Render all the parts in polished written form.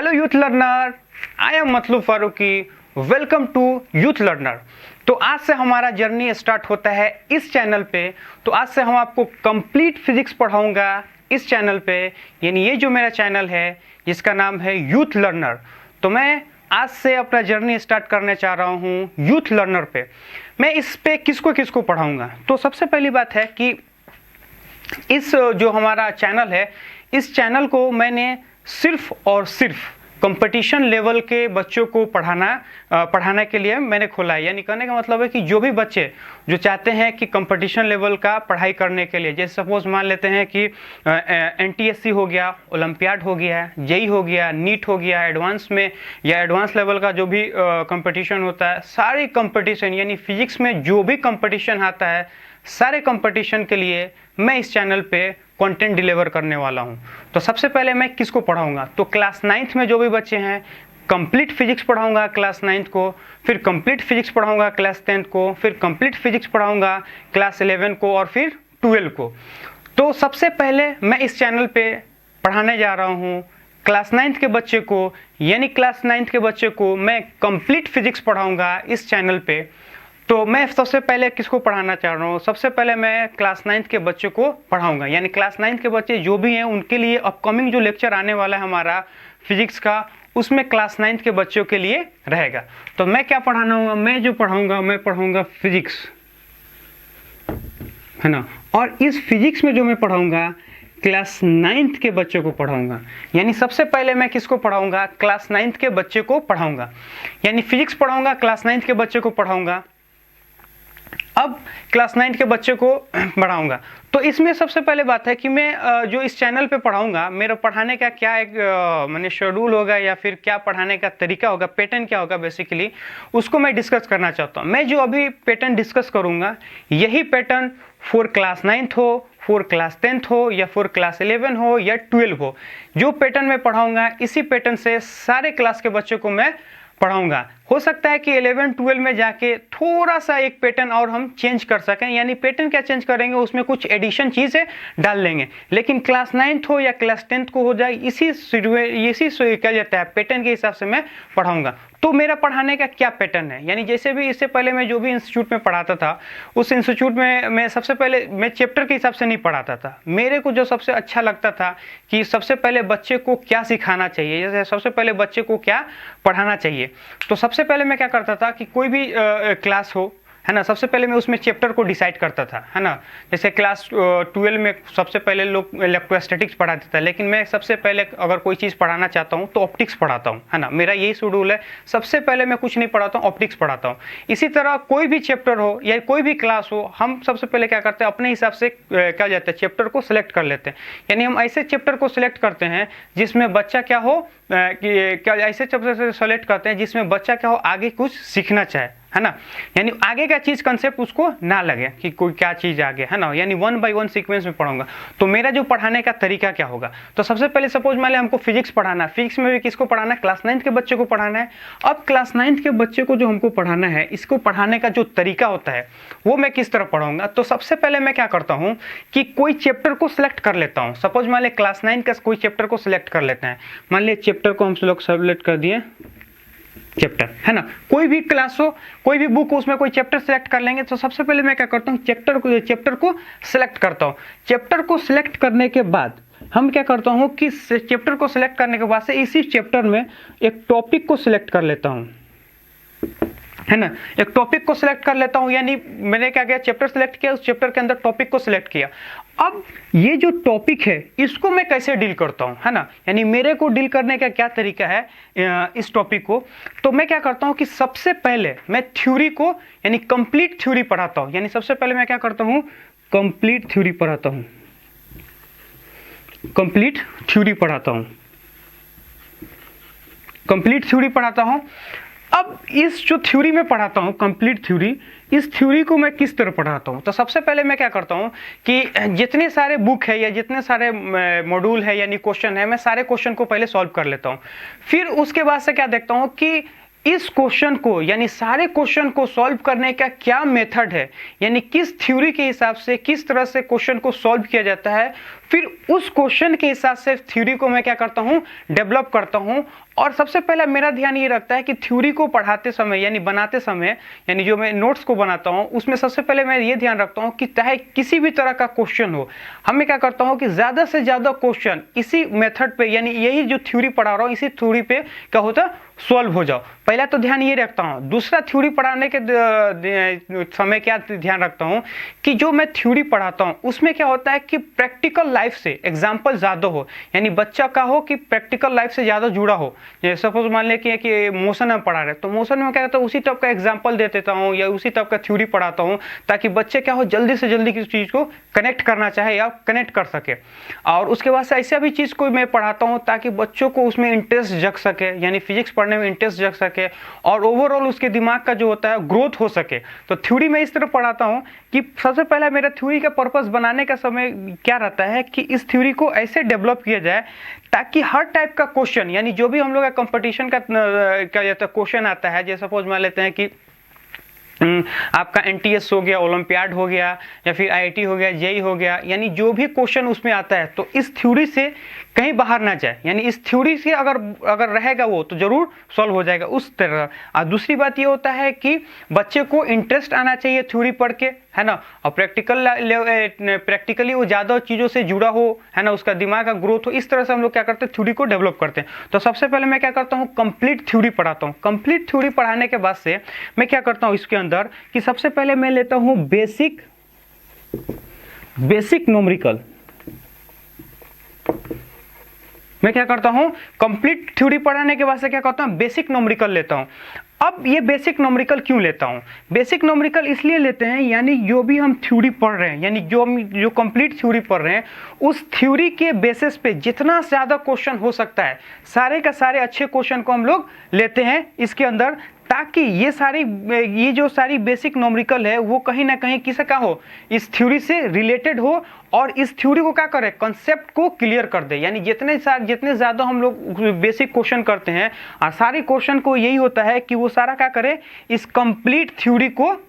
Hello youth learner, I am Matloob Farooqui. Welcome to youth learner. तो आज से हमारा जर्नी स्टार्ट होता है इस चैनल पे। तो आज से हम आपको कंप्लीट फिजिक्स पढ़ाऊंगा इस चैनल पे, यानी ये जो मेरा चैनल है जिसका नाम है यूथ लर्नर। तो मैं आज से अपना जर्नी स्टार्ट करने चाह रहा हूँ यूथ लर्नर पे। मैं इस पे किसको किसको पढ़ाऊंगा। तो सबसे पहली बात है कि इस जो हमारा चैनल है, इस चैनल को मैंने सिर्फ और सिर्फ कंपटीशन लेवल के बच्चों को पढ़ाने के लिए मैंने खोला है। यानी कहने का मतलब है कि जो भी बच्चे जो चाहते हैं कि कंपटीशन लेवल का पढ़ाई करने के लिए, जैसे सपोज मान लेते हैं कि एनटीएससी हो गया, ओलंपियाड हो गया, जेई हो गया, नीट हो गया, एडवांस में या एडवांस लेवल का जो भी कंपटीशन होता है, सारे कंपटीशन यानी फिजिक्स में जो भी कंपटीशन आता है, सारे कंपटीशन के लिए मैं इस चैनल पे कंटेंट डिलीवर करने वाला हूं। तो सबसे पहले मैं किसको पढ़ाऊंगा, तो क्लास 9th में जो भी बच्चे हैं कंप्लीट फिजिक्स पढ़ाऊंगा क्लास 9th को, फिर कंप्लीट फिजिक्स पढ़ाऊंगा क्लास 10th को, फिर कंप्लीट फिजिक्स पढ़ाऊंगा क्लास 11 को और फिर 12 को। तो सबसे पहले मैं इस चैनल पे पढ़ाने जा रहा हूँ क्लास 9th के बच्चे को, यानी क्लास 9th के बच्चे को मैं कंप्लीट फिजिक्स पढ़ाऊंगा इस चैनल पे। तो मैं सबसे पहले किसको पढ़ाना चाह रहा हूँ, सबसे पहले मैं क्लास 9th के बच्चे को पढ़ाऊंगा। यानी क्लास 9th के बच्चे जो भी हैं उनके लिए अपकमिंग जो लेक्चर आने वाला है हमारा फिजिक्स का, उसमें क्लास 9th के बच्चों के लिए रहेगा। तो मैं क्या पढ़ाना होगा, मैं जो पढ़ाऊंगा मैं पढ़ाऊंगा फिजिक्स, है ना। और इस फिजिक्स में जो मैं पढ़ाऊंगा क्लास 9th के बच्चों को पढ़ाऊंगा। यानी सबसे पहले मैं किसको पढ़ाऊंगा, क्लास 9th के बच्चे को पढ़ाऊंगा। यानी फिजिक्स पढ़ाऊंगा, क्लास 9th के बच्चे को पढ़ाऊंगा। अब क्लास 9 के बच्चे को पढ़ाऊंगा। तो इसमें सबसे पहले बात है कि मैं जो इस चैनल पे पढ़ाऊंगा, मेरा पढ़ाने का क्या एक मैंने शेड्यूल होगा या फिर क्या पढ़ाने का तरीका होगा, पैटर्न क्या होगा, बेसिकली उसको मैं डिस्कस करना चाहता हूँ। मैं जो अभी पैटर्न डिस्कस करूँगा, यही पैटर्न फॉर क्लास 9th हो, फॉर क्लास 10th हो या फॉर क्लास 11 हो या 12 हो, जो पैटर्न मैं पढ़ाऊँगा इसी पैटर्न से सारे क्लास के बच्चों को मैं पढ़ाऊंगा। हो सकता है कि 11-12 में जाके थोड़ा सा एक पैटर्न और हम चेंज कर सकें, यानी पैटर्न क्या चेंज करेंगे, उसमें कुछ एडिशन चीज़ें डाल लेंगे। लेकिन क्लास 9th हो या क्लास 10th को हो जाए, इसी क्या जाता है पैटर्न के हिसाब से मैं पढ़ाऊंगा। तो मेरा पढ़ाने का क्या पैटर्न है, यानी जैसे भी इससे पहले मैं जो भी इंस्टीट्यूट में पढ़ाता था, उस इंस्टीट्यूट में मैं सबसे पहले मैं चैप्टर के हिसाब से नहीं पढ़ाता था। मेरे को जो सबसे अच्छा लगता था कि सबसे पहले बच्चे को क्या सिखाना चाहिए, जैसे सबसे पहले बच्चे को क्या पढ़ाना चाहिए। तो सबसे पहले मैं क्या करता था कि कोई भी क्लास हो, है ना, सबसे पहले मैं उसमें चैप्टर को डिसाइड करता था, है ना। जैसे क्लास 12 में सबसे पहले लोग इलेक्ट्रोस्टैटिक्स पढ़ाते थे, लेकिन मैं सबसे पहले अगर कोई चीज़ पढ़ाना चाहता हूँ तो ऑप्टिक्स पढ़ाता हूँ, है ना। मेरा यही शेड्यूल है, सबसे पहले मैं कुछ नहीं पढ़ाता हूँ, ऑप्टिक्स पढ़ाता हूँ। इसी तरह कोई भी चैप्टर हो या कोई भी क्लास हो, हम सबसे पहले क्या करते हैं, अपने हिसाब से क्या जाता है चैप्टर को सिलेक्ट कर लेते हैं। यानी हम ऐसे चैप्टर को सिलेक्ट करते हैं जिसमें बच्चा क्या हो, कि क्या ऐसे चैप्टर से सेलेक्ट करते हैं जिसमें बच्चा क्या हो, आगे कुछ सीखना चाहे, है ना। यानी आगे का चीज कंसेप्ट उसको ना लगे कि कोई क्या चीज आगे, है ना। यानी 1 by 1 सीक्वेंस में पढ़ाऊंगा। तो मेरा जो पढ़ाने का तरीका क्या होगा, तो सबसे पहले सपोज मान लिया हमको फिजिक्स पढ़ाना है, फिजिक्स में भी किसको पढ़ाना है, क्लास 9th के बच्चे को पढ़ाना है। अब क्लास 9th के बच्चे को जो हमको पढ़ाना है, इसको पढ़ाने का जो तरीका होता है वो मैं किस तरह पढ़ाऊंगा। तो सबसे पहले मैं क्या करता हूँ कि कोई चैप्टर को सिलेक्ट कर लेता हूँ। सपोज मान लिया क्लास 9 का कोई चैप्टर को सिलेक्ट कर लेते हैं। मान लिया चैप्टर को हम लोग सेलेक्ट कर दिए, चैप्टर, है ना। कोई भी क्लास हो, कोई भी बुक हो, उसमें कोई चैप्टर सेलेक्ट कर लेंगे। तो सबसे पहले मैं क्या करता हूँ, चैप्टर को सिलेक्ट करता हूँ। चैप्टर को सिलेक्ट करने के बाद हम क्या करता हूँ कि चैप्टर को सिलेक्ट करने के बाद से इसी चैप्टर में एक टॉपिक को सिलेक्ट कर लेता हूँ, है ना। एक टॉपिक को सिलेक्ट कर लेता हूँ, यानी मैंने क्या किया, चैप्टर सिलेक्ट किया, उस चैप्टर के अंदर टॉपिक को सिलेक्ट किया। अब ये जो टॉपिक है इसको मैं कैसे डील करता हूँ, है ना। यानी मेरे को डील करने का क्या तरीका है इस टॉपिक को। तो मैं क्या करता हूँ कि सबसे पहले मैं थ्योरी को, यानी कंप्लीट थ्योरी पढ़ाता हूँ। यानी सबसे पहले मैं क्या करता हूँ, कंप्लीट थ्योरी पढ़ाता हूँ, कंप्लीट थ्योरी पढ़ाता हूँ, कंप्लीट थ्योरी पढ़ाता हूँ। अब इस जो थ्योरी में पढ़ाता हूँ, कंप्लीट थ्योरी, इस थ्योरी को मैं किस तरह पढ़ाता हूँ। तो सबसे पहले मैं क्या करता हूँ कि जितने सारे बुक है या जितने सारे मॉड्यूल है यानी क्वेश्चन है, मैं सारे क्वेश्चन को पहले सॉल्व कर लेता हूँ। फिर उसके बाद से क्या देखता हूँ कि इस क्वेश्चन को, यानी सारे क्वेश्चन को सॉल्व करने का क्या मेथड है, यानी किस थ्योरी के हिसाब से किस तरह से क्वेश्चन को सॉल्व किया जाता है। फिर उस क्वेश्चन के हिसाब से थ्योरी को मैं क्या करता हूँ, डेवलप करता हूँ। और सबसे पहला मेरा ध्यान ये रखता है कि थ्योरी को पढ़ाते समय यानी बनाते समय, यानी जो मैं नोट्स को बनाता हूँ उसमें सबसे पहले मैं ये ध्यान रखता हूँ कि चाहे किसी भी तरह का क्वेश्चन हो, हमें क्या करता हूँ कि ज़्यादा से ज़्यादा क्वेश्चन इसी मेथड पे, यानी यही जो थ्योरी पढ़ा रहा हूँ इसी थ्योरी पे क्या होता है, सॉल्व हो जाओ। पहला तो ध्यान ये रखता हूँ। दूसरा, थ्योरी पढ़ाने के समय क्या ध्यान रखता हूँ कि जो मैं थ्योरी पढ़ाता हूँ उसमें क्या होता है कि प्रैक्टिकल लाइफ से एग्जाम्पल ज़्यादा हो, यानी बच्चा का हो कि प्रैक्टिकल लाइफ से ज़्यादा जुड़ा हो। सपोज मान ले कि मोशन में पढ़ा रहे तो मोशन में क्या करता हूँ, उसी टाइप का एग्जाम्पल दे देता हूँ या उसी टाइप का थ्योरी पढ़ाता हूँ, ताकि बच्चे क्या हो, जल्दी से जल्दी किसी चीज़ को कनेक्ट करना चाहे या कनेक्ट कर सके। और उसके बाद से ऐसा भी चीज़ को मैं पढ़ाता हूँ ताकि बच्चों को उसमें इंटरेस्ट जग सके, यानी फिजिक्स पढ़ने में इंटरेस्ट जग सके और ओवरऑल उसके दिमाग का जो होता है ग्रोथ हो सके। तो थ्योरी में इस तरह पढ़ाता हूँ कि सबसे पहला मेरा थ्योरी का पर्पस बनाने का समय क्या रहता है कि इस थ्योरी को ऐसे डेवलप किया जाए ताकि हर टाइप का क्वेश्चन, यानी जो भी हम लोग का कंपटीशन का क्या जाता है क्वेश्चन आता है, जैसे सपोज मान लेते हैं कि आपका एनटीएस हो गया, ओलंपियाड हो गया, या फिर आईआईटी हो गया, जेई हो गया, यानी जो भी क्वेश्चन उसमें आता है तो इस थ्योरी से कहीं बाहर ना जाए, यानी इस थ्योरी से अगर रहेगा वो तो जरूर सॉल्व हो जाएगा उस तरह। और दूसरी बात ये होता है कि बच्चे को इंटरेस्ट आना चाहिए थ्योरी पढ़ के, है ना, और प्रैक्टिकली वो ज़्यादा चीज़ों से जुड़ा हो, है ना, उसका दिमाग का ग्रोथ हो। इस तरह से हम लोग क्या करते हैं, थ्योरी को डेवलप करते हैं। तो सबसे पहले मैं क्या करता हूँ, कंप्लीट थ्योरी पढ़ाता हूँ। कंप्लीट थ्योरी पढ़ाने के बाद से मैं क्या करता हूँ इसके अंदर कि सबसे पहले मैं लेता हूँ बेसिक न्यूमेरिकल। मैं क्या करता हूं, कंप्लीट थ्योरी पढ़ाने के बाद से क्या करता हूं, बेसिक न्यूमेरिकल लेता हूं। अब ये बेसिक न्यूमेरिकल क्यों लेता हूं, बेसिक न्यूमेरिकल इसलिए लेते हैं, यानी जो भी हम थ्योरी पढ़ रहे हैं, यानी जो कंप्लीट थ्योरी पढ़ रहे हैं, उस थ्योरी के बेसिस पे जितना ज़्यादा क्वेश्चन हो सकता है, सारे का सारे अच्छे क्वेश्चन को हम लोग लेते हैं इसके अंदर, ताकि ये जो सारी बेसिक न्यूमेरिकल है वो कहीं ना कहीं किसी का हो, इस थ्योरी से रिलेटेड हो और इस थ्योरी को क्या करे, कंसेप्ट को क्लियर कर दे। यानी जितने ज़्यादा हम लोग बेसिक क्वेश्चन करते हैं और सारे क्वेश्चन को यही होता है कि वो सारा क्या करे, इस कंप्लीट थ्योरी को,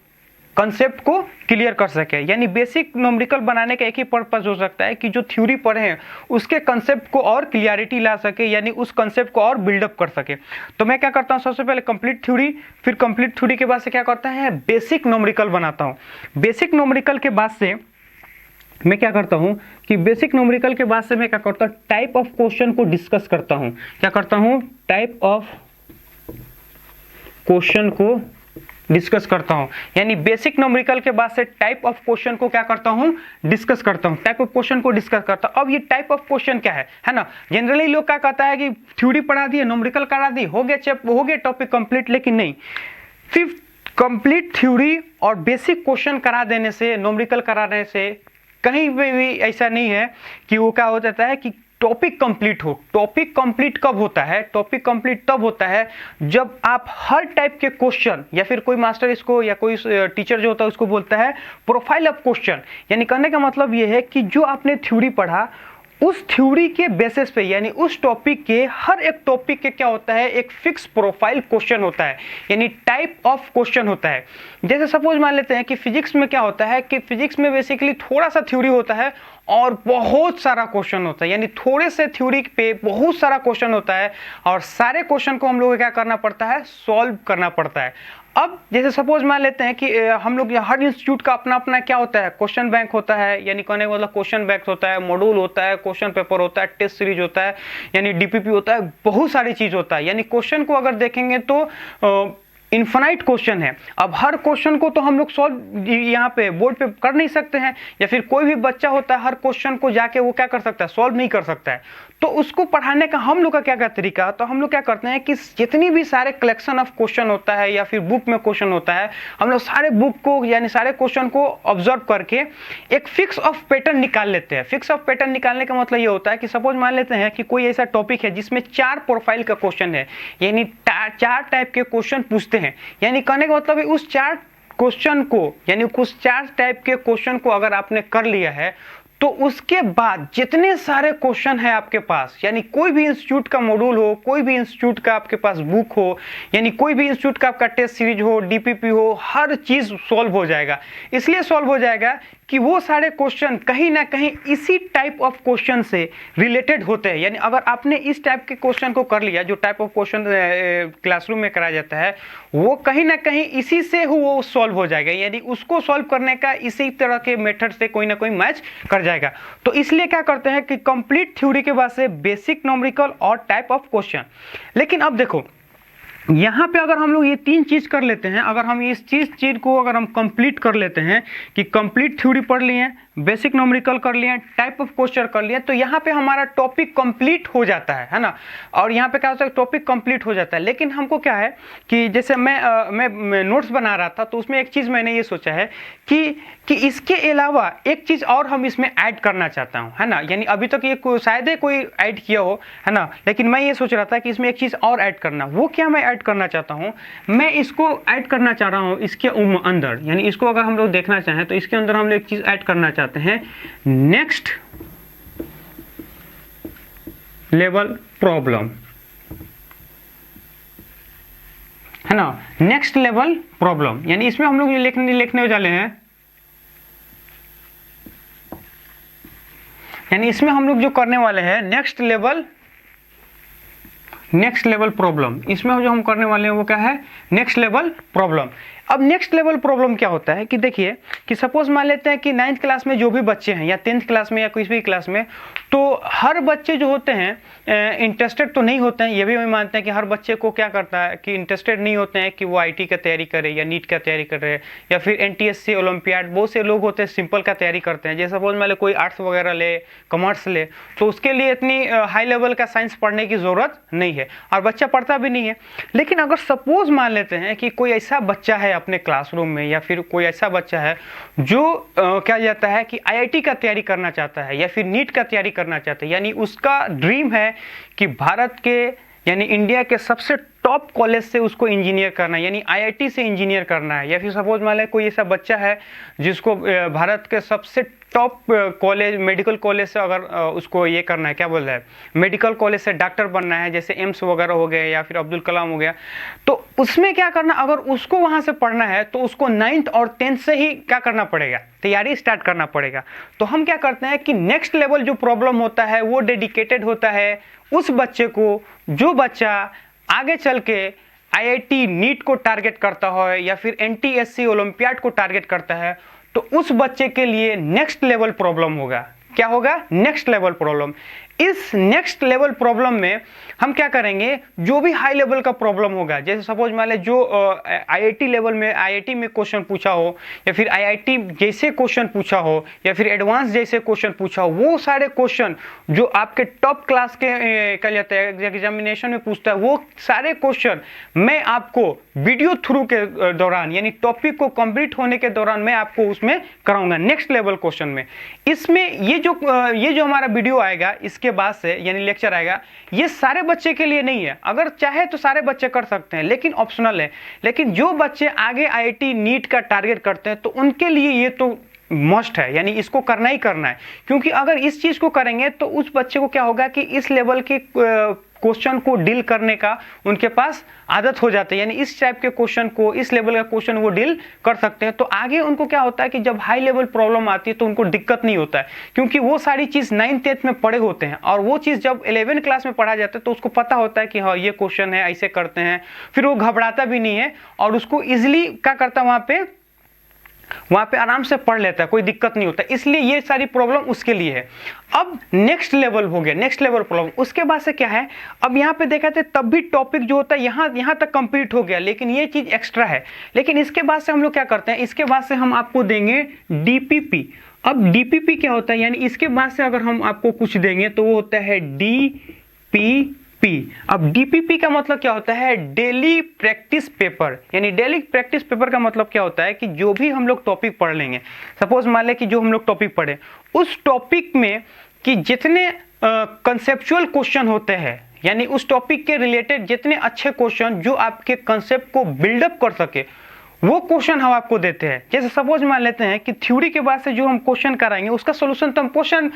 कंसेप्ट को क्लियर कर सके। यानी बेसिक न्यूमेरिकल बनाने का एक ही पर्पस हो सकता है कि जो थ्योरी पढ़े हैं उसके कंसेप्ट को और क्लियरिटी ला सके, यानी उस कंसेप्ट को और बिल्डअप कर सके। तो मैं क्या करता हूँ, सबसे पहले कंप्लीट थ्योरी, फिर कंप्लीट थ्योरी के बाद से क्या करता है, बेसिक न्यूमेरिकल बनाता हूँ। बेसिक न्यूमेरिकल के बाद से मैं क्या करता हूं कि बेसिक न्यूमेरिकल के बाद से मैं क्या करता हूं, टाइप ऑफ क्वेश्चन को डिस्कस करता हूं। क्या करता हूं, टाइप ऑफ क्वेश्चन को डिस्कस करता हूं। यानी बेसिक न्यूमेरिकल के बाद से टाइप ऑफ क्वेश्चन को क्या करता हूं, डिस्कस करता हूं। टाइप ऑफ क्वेश्चन को डिस्कस करता हूं। अब ये टाइप ऑफ क्वेश्चन क्या है ना, जनरली लोग क्या कहता है कि थ्योरी पढ़ा दिए, न्यूमेरिकल करा दी, हो गया टॉपिक कंप्लीट, लेकिन नहीं। सिर्फ कंप्लीट थ्योरी और बेसिक क्वेश्चन करा देने से, न्यूमेरिकल कराने से कहीं भी ऐसा नहीं है कि वो क्या हो जाता है कि टॉपिक कंप्लीट हो। टॉपिक कंप्लीट कब होता है, टॉपिक कंप्लीट तब होता है जब आप हर टाइप के क्वेश्चन, या फिर कोई मास्टर इसको या कोई टीचर जो होता है उसको बोलता है प्रोफाइल ऑफ क्वेश्चन। यानी कहने का मतलब ये है कि जो आपने थ्योरी पढ़ा उस थ्योरी के बेसिस पे, यानी उस टॉपिक के, हर एक टॉपिक के क्या होता है, एक फिक्स प्रोफाइल क्वेश्चन होता है, यानी टाइप ऑफ क्वेश्चन होता है। जैसे सपोज मान लेते हैं कि फिजिक्स में क्या होता है कि फिजिक्स में बेसिकली थोड़ा सा थ्योरी होता है और बहुत सारा क्वेश्चन होता है, यानी थोड़े से थ्योरी पे बहुत सारा क्वेश्चन होता है और सारे क्वेश्चन को हम लोग को क्या करना पड़ता है, सॉल्व करना पड़ता है। अब जैसे सपोज मान लेते हैं कि हम लोग हर इंस्टीट्यूट का अपना अपना क्या होता है, क्वेश्चन बैंक होता है, यानी कहने का मतलब क्वेश्चन बैंक होता है, मॉड्यूल होता है, क्वेश्चन पेपर होता है, टेस्ट सीरीज होता है, यानी डीपीपी होता है, बहुत सारी चीज होता है। यानी क्वेश्चन को अगर देखेंगे तो इन्फिनाइट क्वेश्चन है। अब हर क्वेश्चन को तो हम लोग सॉल्व यहाँ पे बोर्ड पे कर नहीं सकते हैं, या फिर कोई भी बच्चा होता है हर क्वेश्चन को जाके वो क्या कर सकता है, सॉल्व नहीं कर सकता है। तो उसको पढ़ाने का हम लोग का क्या तरीका, तो हम लोग क्या करते हैं कि जितनी भी सारे कलेक्शन ऑफ क्वेश्चन होता है या फिर बुक में क्वेश्चन होता है, हम लोग सारे बुक को यानी सारे क्वेश्चन को ऑब्जर्व करके एक फिक्स ऑफ पैटर्न निकाल लेते हैं। फिक्स ऑफ पैटर्न निकालने का मतलब ये होता है कि सपोज मान लेते हैं कि कोई ऐसा टॉपिक है जिसमें 4 प्रोफाइल का क्वेश्चन है, यानी 4 टाइप के क्वेश्चन पूछते हैं। यानी कहने का मतलब है उस 4 क्वेश्चन को, यानी कुछ 4 टाइप के क्वेश्चन को अगर आपने कर लिया है तो उसके बाद जितने सारे क्वेश्चन है आपके पास, यानी कोई भी इंस्टीट्यूट का मॉड्यूल हो, कोई भी इंस्टीट्यूट का आपके पास बुक हो, यानी कोई भी इंस्टीट्यूट का आपका टेस्ट सीरीज हो, डीपीपी हो, हर चीज सॉल्व हो जाएगा। इसलिए सॉल्व हो जाएगा कि वो सारे क्वेश्चन कहीं ना कहीं इसी टाइप ऑफ क्वेश्चन से रिलेटेड होते हैं। यानी अगर आपने इस टाइप के क्वेश्चन को कर लिया, जो टाइप ऑफ क्वेश्चन क्लासरूम में कराया जाता है, वो कहीं ना कहीं इसी से वो सॉल्व हो जाएगा, यानी उसको सॉल्व करने का इसी तरह के मेथड से कोई ना कोई मैच कर जाएगा। तो इसलिए क्या करते हैं कि कंप्लीट थ्योरी के बाद से बेसिक न्यूमेरिकल और टाइप ऑफ क्वेश्चन। लेकिन अब देखो यहाँ पे अगर हम लोग ये तीन चीज कर लेते हैं, अगर हम इस चीज को अगर हम कंप्लीट कर लेते हैं कि कंप्लीट थ्योरी पढ़ लिए, बेसिक न्यूमेरिकल कर लिए, टाइप ऑफ क्वेश्चन कर लिए, तो यहाँ पे हमारा टॉपिक कंप्लीट हो जाता है ना। और यहाँ पे क्या होता है, टॉपिक कंप्लीट हो जाता है। लेकिन हमको क्या है कि जैसे मैं नोट्स बना रहा था, तो उसमें एक चीज मैंने ये सोचा है कि इसके अलावा एक चीज और हम इसमें ऐड करना चाहता हूँ, है ना। यानी अभी तक ये शायद ही कोई ऐड किया हो, है ना, लेकिन मैं ये सोच रहा था कि इसमें एक चीज और ऐड करना। वो क्या मैं ऐड करना चाहता हूँ, मैं इसको ऐड करना चाह रहा हूँ इसके अंदर, यानी इसको अगर हम लोग देखना चाहें तो इसके अंदर हम लोग एक चीज ऐड करना चाहते हैं, नेक्स्ट लेवल प्रॉब्लम, है ना, नेक्स्ट लेवल प्रॉब्लम। यानी इसमें हम लोग ये लिखने वाले हैं, यानी इसमें हम लोग जो करने वाले हैं नेक्स्ट लेवल प्रॉब्लम। इसमें जो हम करने वाले हैं वो क्या है, नेक्स्ट लेवल प्रॉब्लम। अब नेक्स्ट लेवल प्रॉब्लम क्या होता है कि देखिए कि सपोज मान लेते हैं कि 9th क्लास में जो भी बच्चे हैं या 10th क्लास में या किसी भी क्लास में, तो हर बच्चे जो होते हैं इंटरेस्टेड तो नहीं होते हैं। ये भी हम मानते हैं कि हर बच्चे को क्या करता है कि इंटरेस्टेड नहीं होते हैं कि वो आईटी का तैयारी करे या नीट का तैयारी करे या फिर एनटीएससी ओलंपियाड। बहुत से लोग होते हैं सिंपल का तैयारी करते हैं, जैसे सपोज मान लो कोई आर्ट्स वगैरह ले, कॉमर्स ले, तो उसके लिए इतनी हाई लेवल का साइंस पढ़ने की जरूरत नहीं है और बच्चा पढ़ता भी नहीं है। लेकिन अगर सपोज मान लेते हैं कि कोई ऐसा बच्चा है अपने क्लासरूम में या फिर कोई ऐसा बच्चा है जो क्या जाता है कि आईआईटी का तैयारी करना चाहता है या फिर नीट का तैयारी करना चाहता है, यानी उसका ड्रीम है कि भारत के यानी इंडिया के सबसे टॉप कॉलेज से उसको इंजीनियर करना है, यानी आईआईटी से इंजीनियर करना है। या फिर सपोज मान लें कोई ऐसा बच्चा है जिसको भारत के सबसे टॉप कॉलेज, मेडिकल कॉलेज से अगर उसको ये करना है, क्या बोल रहा है, मेडिकल कॉलेज से डॉक्टर बनना है, जैसे एम्स वगैरह हो गए या फिर अब्दुल कलाम हो गया, तो उसमें क्या करना, अगर उसको वहां से पढ़ना है तो उसको 9th और 10th से ही क्या करना पड़ेगा, तैयारी स्टार्ट करना पड़ेगा। तो हम क्या करते हैं कि नेक्स्ट लेवल जो प्रॉब्लम होता है वो डेडिकेटेड होता है उस बच्चे को जो बच्चा आगे चल के आईआईटी नीट को टारगेट करता है या फिर एनटीएससी ओलंपियाड को टारगेट करता है, तो उस बच्चे के लिए नेक्स्ट लेवल प्रॉब्लम होगा। क्या होगा, नेक्स्ट लेवल प्रॉब्लम। इस नेक्स्ट लेवल प्रॉब्लम में हम क्या करेंगे, जो भी हाई लेवल का प्रॉब्लम होगा, जैसे सपोज मान ले जो आईआईटी लेवल में आईआईटी में क्वेश्चन पूछा हो या फिर आईआईटी जैसे क्वेश्चन पूछा हो या फिर एडवांस जैसे क्वेश्चन पूछा हो, वो सारे क्वेश्चन जो आपके टॉप क्लास के कह जाते हैं एग्जामिनेशन में पूछता है, वो सारे क्वेश्चन मैं आपको वीडियो थ्रू के दौरान यानी टॉपिक को कंप्लीट होने के दौरान मैं आपको उसमें कराऊंगा नेक्स्ट लेवल क्वेश्चन में। इसमें ये जो हमारा वीडियो आएगा इसके बाद से यानी लेक्चर आएगा, ये सारे बच्चे के लिए नहीं है। अगर चाहे तो सारे बच्चे कर सकते हैं लेकिन ऑप्शनल है। लेकिन जो बच्चे आगे आईआईटी नीट का टारगेट करते हैं तो उनके लिए ये तो मस्ट है, यानी इसको करना ही करना है। क्योंकि अगर इस चीज को करेंगे तो उस बच्चे को क्या होगा कि इस लेवल के क्वेश्चन को डील करने का उनके पास आदत हो जाती है, यानी इस टाइप के क्वेश्चन को, इस लेवल का क्वेश्चन वो डील कर सकते हैं। तो आगे उनको क्या होता है कि जब हाई लेवल प्रॉब्लम आती है तो उनको दिक्कत नहीं होता है, क्योंकि वो सारी चीज 9th 10th में पढ़े होते हैं और वो चीज जब 11th क्लास में पढ़ा जाता है तो उसको पता होता है कि हाँ ये क्वेश्चन है, ऐसे करते हैं। फिर वो घबराता भी नहीं है और उसको इजिली क्या करता है, वहां पे आराम से पढ़ लेता है, कोई दिक्कत नहीं होता। इसलिए ये सारी प्रॉब्लम उसके लिए है। अब नेक्स्ट लेवल हो गया, नेक्स्ट लेवल प्रॉब्लम। उसके बाद से क्या है, अब यहाँ पे देखा थे तब भी टॉपिक जो होता है यहाँ तक कंप्लीट हो गया, लेकिन ये चीज एक्स्ट्रा है। लेकिन इसके बाद से हम लोग क्या करते हैं, इसके बाद से हम आपको देंगे डीपीपी। अब डीपीपी क्या होता है, यानी इसके बाद से अगर हम आपको कुछ देंगे तो वो होता है डीपीपी। अब डीपीपी का मतलब क्या होता है, डेली प्रैक्टिस पेपर। यानी डेली प्रैक्टिस पेपर का मतलब क्या होता है कि जो भी हम लोग टॉपिक पढ़ लेंगे, सपोज मान ले कि जो हम लोग टॉपिक पढ़े उस टॉपिक में कि जितने कंसेप्चुअल क्वेश्चन होते हैं, यानी उस टॉपिक के रिलेटेड जितने अच्छे क्वेश्चन जो आपके कंसेप्ट को बिल्डअप कर सके, वो क्वेश्चन हम आपको देते हैं। जैसे सपोज मान लेते हैं कि थ्योरी के बाद से जो हम क्वेश्चन कराएंगे उसका सोल्यूशन तो हम क्वेश्चन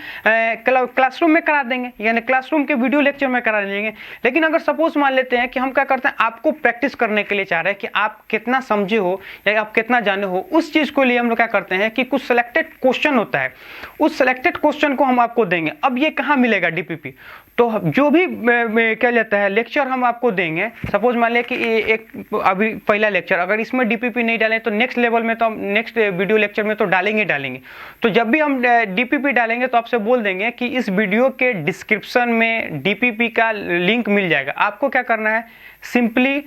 क्लासरूम में करा देंगे, यानी क्लासरूम के वीडियो लेक्चर में करा देंगे। लेकिन अगर सपोज मान लेते हैं कि हम क्या करते हैं, आपको प्रैक्टिस करने के लिए चाह रहे हैं कि आप कितना समझे हो या आप कितना जाने हो, उस चीज़ को लिए हम लोग क्या करते हैं कि कुछ सिलेक्टेड क्वेश्चन होता है, उस सिलेक्टेड क्वेश्चन को हम आपको देंगे। अब ये कहाँ मिलेगा डीपीपी, तो जो भी क्या लेता है लेक्चर हम आपको देंगे, सपोज मान लिया कि एक अभी पहला लेक्चर अगर इसमें डीपीपी नहीं डालें तो नेक्स्ट लेवल में तो हम नेक्स्ट वीडियो लेक्चर में तो डालेंगे। तो जब भी हम डीपीपी डालेंगे तो आपसे बोल देंगे कि इस वीडियो के डिस्क्रिप्शन में डीपीपी का लिंक मिल जाएगा। आपको क्या करना है, सिंपली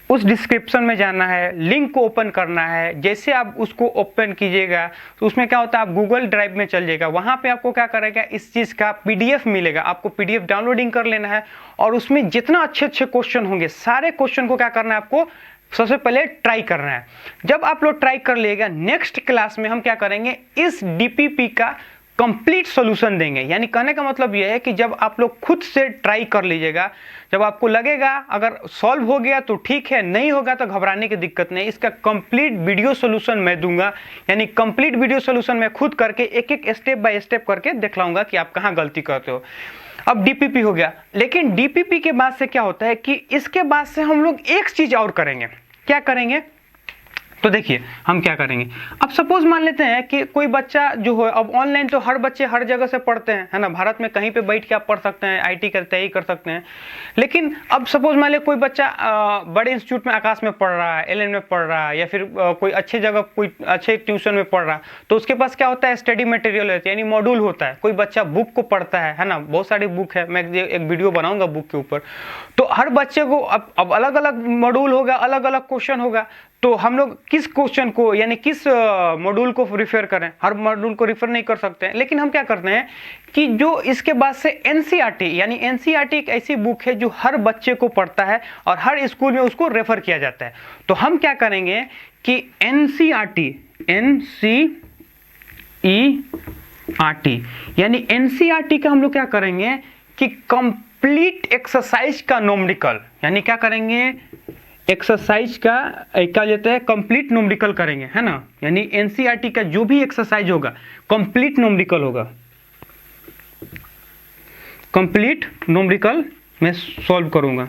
उस डिस्क्रिप्शन में जाना है, लिंक को ओपन करना है। जैसे आप उसको ओपन कीजिएगा तो उसमें क्या होता है, आप गूगल ड्राइव में चल जाएगा, वहाँ पे आपको क्या करेगा, इस चीज़ का पीडीएफ मिलेगा। आपको पीडीएफ डाउनलोडिंग कर लेना है और उसमें जितना अच्छे क्वेश्चन होंगे सारे क्वेश्चन को क्या करना है, आपको सबसे पहले ट्राई करना है। जब आप लोग ट्राई कर लेगा, नेक्स्ट क्लास में हम क्या करेंगे, इस डीपीपी का कंप्लीट सॉल्यूशन देंगे। यानी कहने का मतलब यह है कि जब आप लोग खुद से ट्राई कर लीजिएगा, जब आपको लगेगा अगर सॉल्व हो गया तो ठीक है, नहीं होगा तो घबराने की दिक्कत नहीं, इसका कंप्लीट वीडियो सॉल्यूशन मैं दूंगा। यानी कंप्लीट वीडियो सॉल्यूशन मैं खुद करके एक एक स्टेप बाय स्टेप करके दिखलाऊंगा कि आप कहाँ गलती करते हो। अब डीपीपी हो गया, लेकिन डीपीपी के बाद से क्या होता है कि इसके बाद से हम लोग एक चीज और करेंगे। क्या करेंगे, तो देखिए हम क्या करेंगे। अब सपोज मान लेते हैं कि कोई बच्चा जो है, अब ऑनलाइन तो हर बच्चे हर जगह से पढ़ते हैं, है ना, भारत में कहीं पे बैठ के आप पढ़ सकते हैं, आईटी का तैयारी कर सकते हैं। लेकिन अब सपोज मान लिया कोई बच्चा बड़े इंस्टीट्यूट में आकाश में पढ़ रहा है, एलएन में पढ़ रहा है, या फिर कोई अच्छी जगह कोई अच्छे ट्यूशन में पढ़ रहा है, तो उसके पास क्या होता है, स्टडी मटेरियल होता है, यानी मॉड्यूल होता है। कोई बच्चा बुक को पढ़ता है ना, बहुत सारी बुक है, मैं एक वीडियो बनाऊंगा बुक के ऊपर। तो हर बच्चे को अब अलग अलग मॉड्यूल होगा, अलग अलग क्वेश्चन होगा, तो हम लोग किस क्वेश्चन को यानी किस मॉड्यूल को रिफर करें, हर मॉड्यूल को रिफर नहीं कर सकते हैं। लेकिन हम क्या करते हैं कि जो इसके बाद से एनसीईआरटी, यानी एनसीईआरटी एक ऐसी बुक है जो हर बच्चे को पढ़ता है और हर स्कूल में उसको रेफर किया जाता है। तो हम क्या करेंगे कि एनसीईआरटी यानी एनसीईआरटी का हम लोग क्या करेंगे कि कंप्लीट एक्सरसाइज का न्यूमेरिकल, यानी क्या करेंगे, एक्सरसाइज का क्या लेते हैं, कंप्लीट न्यूमेरिकल करेंगे, है ना। यानी एनसीईआरटी का जो भी एक्सरसाइज होगा कंप्लीट न्यूमेरिकल होगा, कंप्लीट न्यूमेरिकल मैं सॉल्व करूंगा।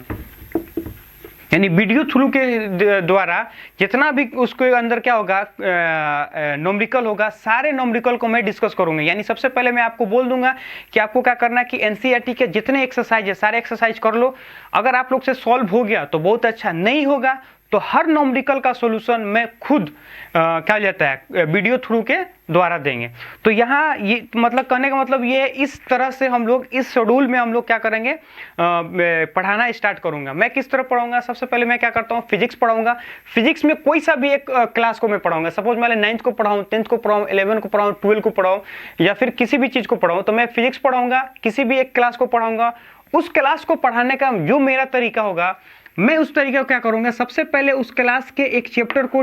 यानी वीडियो थ्रू के द्वारा जितना भी उसके अंदर क्या होगा न्यूमेरिकल होगा, सारे न्यूमेरिकल को मैं डिस्कस करूंगा। यानी सबसे पहले मैं आपको बोल दूंगा कि आपको क्या करना है कि एनसीईआरटी के जितने एक्सरसाइज है सारे एक्सरसाइज कर लो। अगर आप लोग से सॉल्व हो गया तो बहुत अच्छा, नहीं होगा तो हर न्यूमेरिकल का सॉल्यूशन मैं खुद क्या लेता है वीडियो थ्रू के द्वारा देंगे। तो यहाँ ये मतलब कहने का मतलब ये है, इस तरह से हम लोग इस शेड्यूल में हम लोग क्या करेंगे, पढ़ाना स्टार्ट करूंगा। मैं किस तरह पढ़ाऊंगा, सबसे पहले मैं क्या करता हूँ, फिजिक्स पढ़ाऊंगा। फिजिक्स में कोई सा भी एक क्लास को मैं पढ़ाऊंगा, सपोज मैं 9th को पढ़ाऊँ, 10th को पढ़ाऊँ, 11 को पढ़ाऊँ, 12 को पढ़ाऊँ, या फिर किसी भी चीज़ को पढ़ाऊँ, तो मैं फिजिक्स पढ़ाऊंगा, किसी भी एक क्लास को पढ़ाऊंगा। उस क्लास को पढ़ाने का जो मेरा तरीका होगा, मैं उस तरीके को क्या करूंगा, सबसे पहले उस क्लास के एक चैप्टर को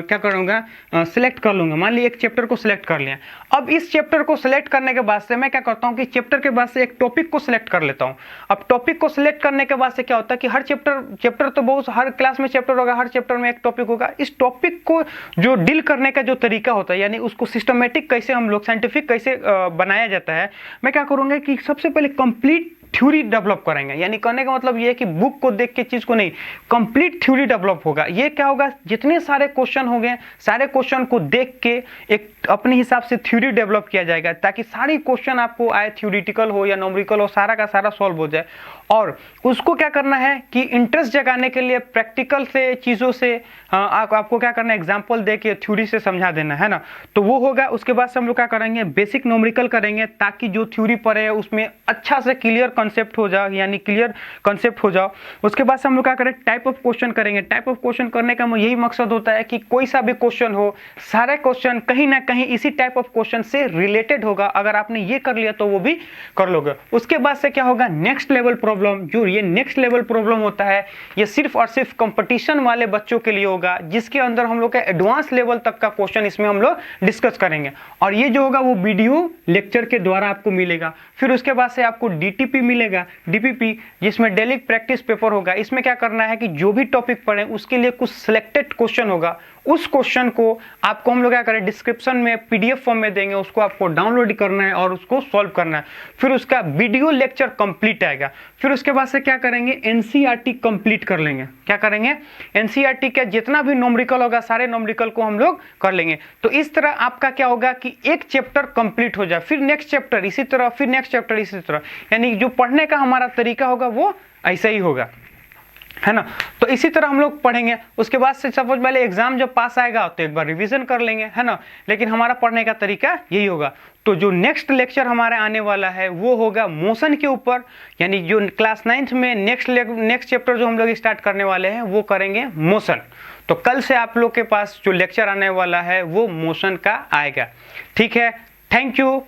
क्या करूंगा, सिलेक्ट कर लूंगा। मान लीजिए एक चैप्टर को सिलेक्ट कर लिया। अब इस चैप्टर को सिलेक्ट करने के बाद से मैं क्या करता हूं कि चैप्टर के बाद से एक टॉपिक को सिलेक्ट कर लेता हूं। अब टॉपिक को सिलेक्ट करने के बाद से क्या होता है कि हर चैप्टर तो बहुत, हर क्लास में चैप्टर होगा, हर चैप्टर में एक टॉपिक होगा। इस टॉपिक को जो डील करने का जो तरीका होता है, यानी उसको सिस्टमेटिक कैसे हम लोग साइंटिफिक कैसे बनाया जाता है, मैं क्या करूंगा कि सबसे पहले कंप्लीट थ्योरी डेवलप करेंगे। यानी कहने का मतलब ये है कि बुक को देख के चीज को नहीं, कंप्लीट थ्योरी डेवलप होगा। ये क्या होगा, जितने सारे क्वेश्चन हो गए सारे क्वेश्चन को देख के एक अपने हिसाब से थ्योरी डेवलप किया जाएगा, ताकि सारी क्वेश्चन आपको आए, थ्योरेटिकल हो या न्यूमेरिकल हो, सारा का सारा सॉल्व हो जाए। और उसको क्या करना है कि इंटरेस्ट जगाने के लिए प्रैक्टिकल से चीज़ों से आपको क्या करना है, एग्जाम्पल दे के थ्योरी से समझा देना, है ना। तो वो होगा। उसके बाद से हम लोग क्या करेंगे, बेसिक न्यूमेरिकल करेंगे, ताकि जो थ्योरी पढ़े उसमें अच्छा से क्लियर कंसेप्ट हो जाए, यानी क्लियर कंसेप्ट हो जाओ। उसके बाद से हम लोग क्या करें, टाइप ऑफ क्वेश्चन करेंगे। टाइप ऑफ क्वेश्चन करने का यही मकसद होता है कि कोई सा भी क्वेश्चन हो, सारे क्वेश्चन कहीं ना कहीं इसी टाइप ऑफ क्वेश्चन से रिलेटेड होगा। अगर आपने ये कर लिया तो वो भी कर लोगे। उसके बाद से क्या होगा, नेक्स्ट लेवल प्रॉब्लम। जो ये नेक्स्ट लेवल प्रॉब्लम होता है, ये सिर्फ और सिर्फ कंपटीशन वाले बच्चों के लिए होगा, जिसके अंदर हम लोग का एडवांस लेवल तक का क्वेश्चन इसमें हम लोग डिस्कस करेंगे। और ये जो होगा वो वीडियो लेक्चर के द्वारा आपको मिलेगा। फिर उसके बाद से आपको डीटीपी मिलेगा, डीपीपी, जिसमें डेली प्रैक्टिस पेपर होगा। इसमें क्या करना है कि जो भी टॉपिक पढ़े उसके लिए कुछ सिलेक्टेड क्वेश्चन होगा, उस क्वेश्चन को आपको हम लोग क्या करें, डिस्क्रिप्शन में पीडीएफ फॉर्म में देंगे, उसको आपको डाउनलोड करना है और उसको सॉल्व करना है। फिर उसका वीडियो लेक्चर कंप्लीट आएगा। फिर उसके बाद से क्या करेंगे, एनसीईआरटी कंप्लीट कर लेंगे। क्या करेंगे, एनसीईआरटी का जितना भी न्यूमेरिकल होगा सारे न्यूमेरिकल को हम लोग कर लेंगे। तो इस तरह आपका क्या होगा कि एक चैप्टर कंप्लीट हो जाए, फिर नेक्स्ट चैप्टर इसी तरह, फिर नेक्स्ट चैप्टर इसी तरह, यानी जो पढ़ने का हमारा तरीका होगा वो ऐसा ही होगा, है ना। तो इसी तरह हम लोग पढ़ेंगे। उसके बाद से सपोज पहले एग्जाम जब पास आएगा तो एक बार रिवीजन कर लेंगे, है ना। लेकिन हमारा पढ़ने का तरीका यही होगा। तो जो नेक्स्ट लेक्चर हमारे आने वाला है वो होगा मोशन के ऊपर, यानी जो क्लास 9th में नेक्स्ट चैप्टर जो हम लोग स्टार्ट करने वाले हैं वो करेंगे मोशन। तो कल से आप लोग के पास जो लेक्चर आने वाला है वो मोशन का आएगा। ठीक है, थैंक यू।